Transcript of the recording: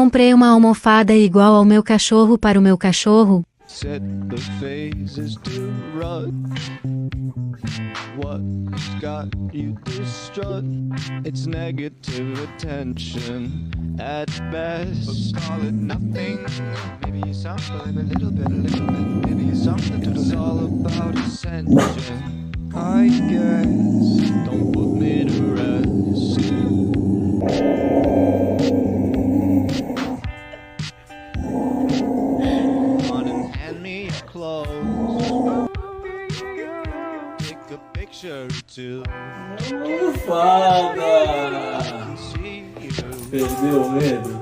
comprei uma almofada igual ao meu cachorro para o meu cachorro. Set the phases to run. What's got you distraught? It's negative attention at best. But call it nothing. Maybe something, a little bit, maybe something to do. It's all about ascension, I guess. Don't put me to rest. On and hand me your clothes. Take a picture or two. Almofada! Perdeu o medo?